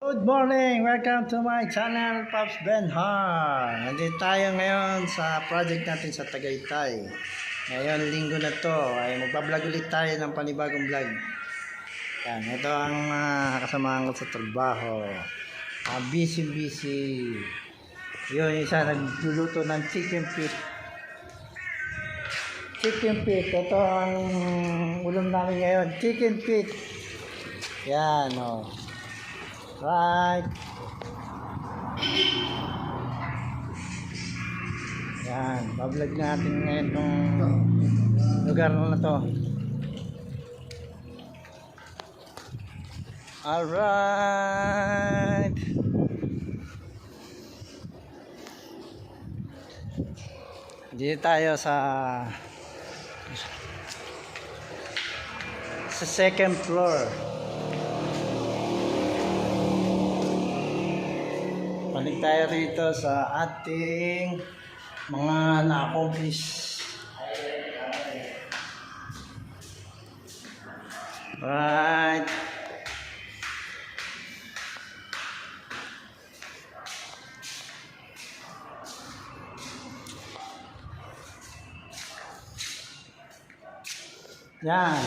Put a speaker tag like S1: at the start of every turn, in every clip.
S1: Good morning! Welcome to my channel, Pops Benhar. Nandito tayo ngayon sa project natin sa Tagaytay. Ngayon, linggo na to, ay magbablog ulit tayo ng panibagong vlog. Yan, ito ang kasamahan ko sa trabaho. Busy. Yun, isa nagluluto ng chicken feet. Ito ang ulam namin ngayon. Chicken feet. Yan, o. Right. Yan, bablog natin ngayon itong lugar na to. Alright. Dito tayo sa second floor. Balik tayo rito sa ating mga na-accomplish. Right. Yan.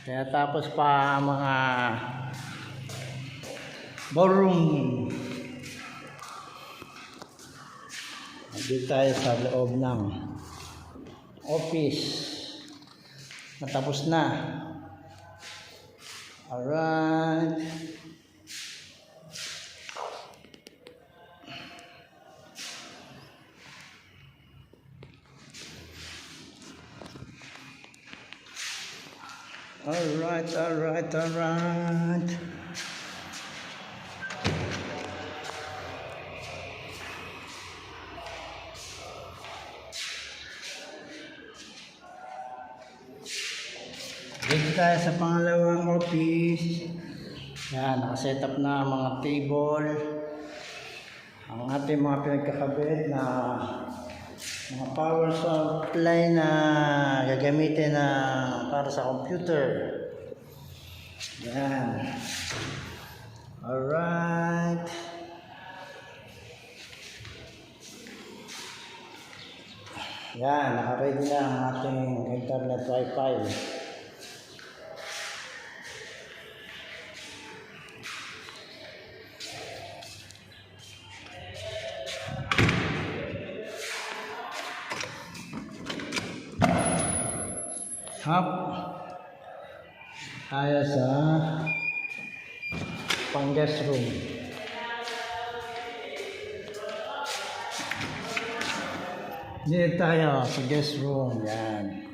S1: Kaya tapos pa mga ballroom. Dito tayo sa loob ng office. Natapos na. Alright. Alright. Dito tayo sa pangalawang office. Yan, nakaset up na mga table. Ang ating mga pinagkakabit na mga power supply na gagamitin na para sa computer. Yan. Alright. Yan, nakaready na ang ating internet wifi. Hop tayo sa pang guest room. Dito tayo sa guest room. Yan.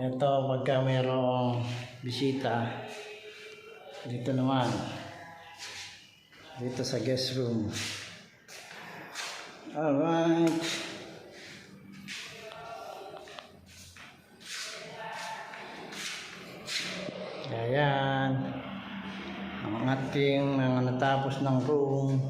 S1: Ito pagka mayroong bisita. Dito naman. Dito sa guest room. Alright. Ayan ang ating mga natapos ng room.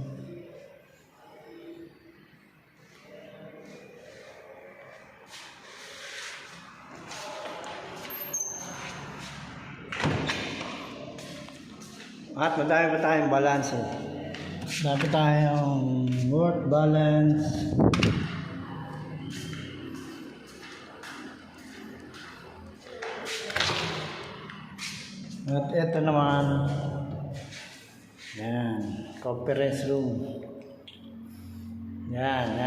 S1: At madami pa tayong balance. Madami tayong work balance. At ito naman, yan, conference room. Yan.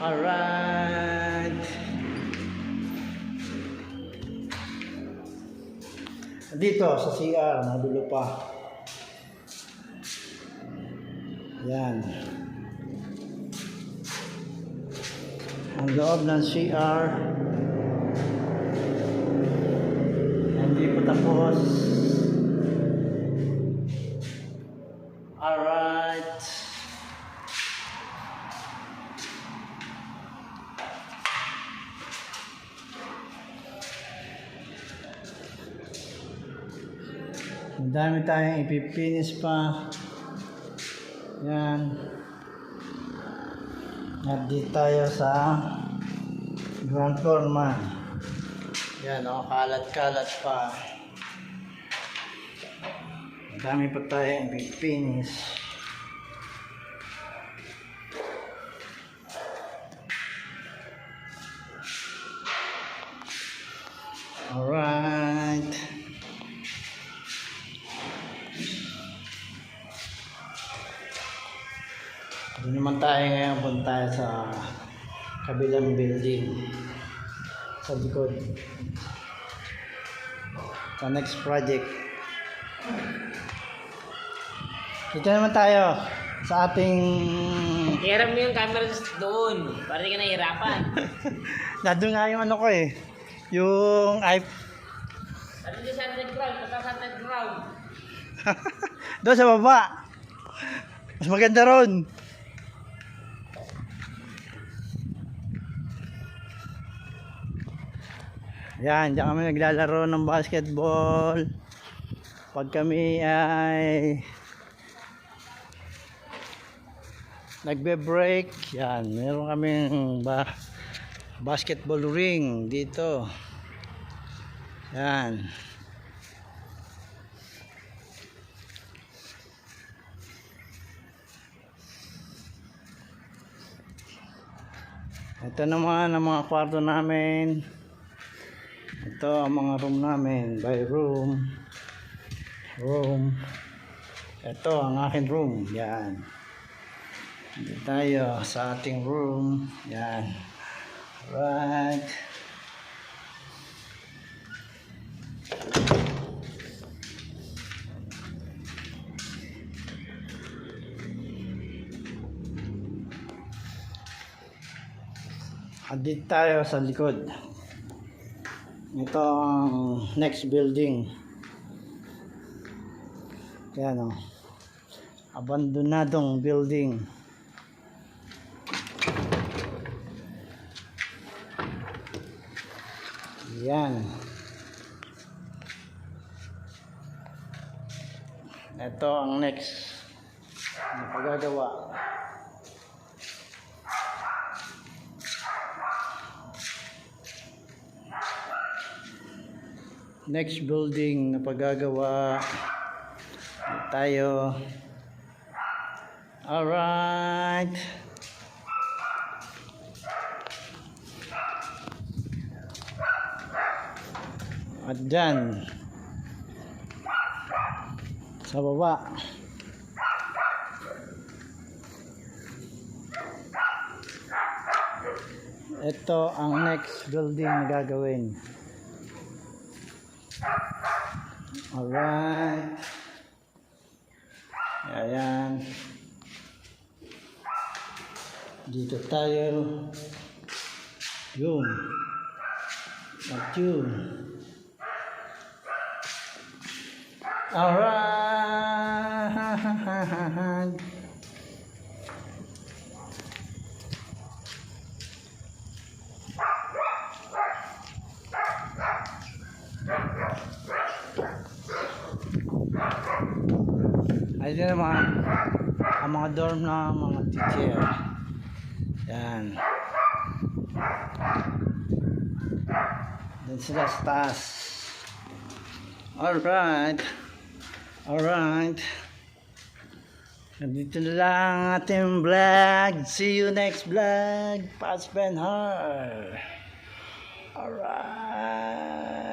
S1: Alright. Dito sa CR, madulo pa. Yan. Ang loob ng CR. Hindi pa tapos. Alright. Ang dami tayong ipipinish pa. Yan. At dito tayo sa ground floor man. Yan, oh, kalat-kalat pa. Dami pa tayong finish. Alright. Doon naman tayo ngayon, punta tayo sa kabilang building sa likod. Sa next project. Dito naman tayo sa ating...
S2: Iharap mo yung camera doon para di ka nahihirapan.
S1: Nandun nga yung ano ko eh. Yung
S2: Ano yung sa underground? Punta sa underground.
S1: doon sa baba. Mas maganda ron. Yan, diyan kami naglalaro ng basketball. Pag kami ay nagbe-break, yan, meron kaming basketball ring dito. Yan. Ito naman ang mga kwarto namin. Ito ang mga room namin, by room. Ito ang aking room. Yan. Dito tayo sa ating room. Yan. Right. Dito tayo sa likod. Ito ang next building. Yan o. Abandonadong building. Yan. Ito ang next na pagagawa. Next building na pagagawa tayo. Alright. At dyan sa baba ito ang next building na gagawin. Alright. Ayan. Dito tayo. Yun. At yun. Alright. Ayun naman ang mga dorm na mga teacher. Yan. Doon sila sa taas. Alright. Alright. Nandito na lang ang ating vlog. See you next vlog. Paspen Har. Alright.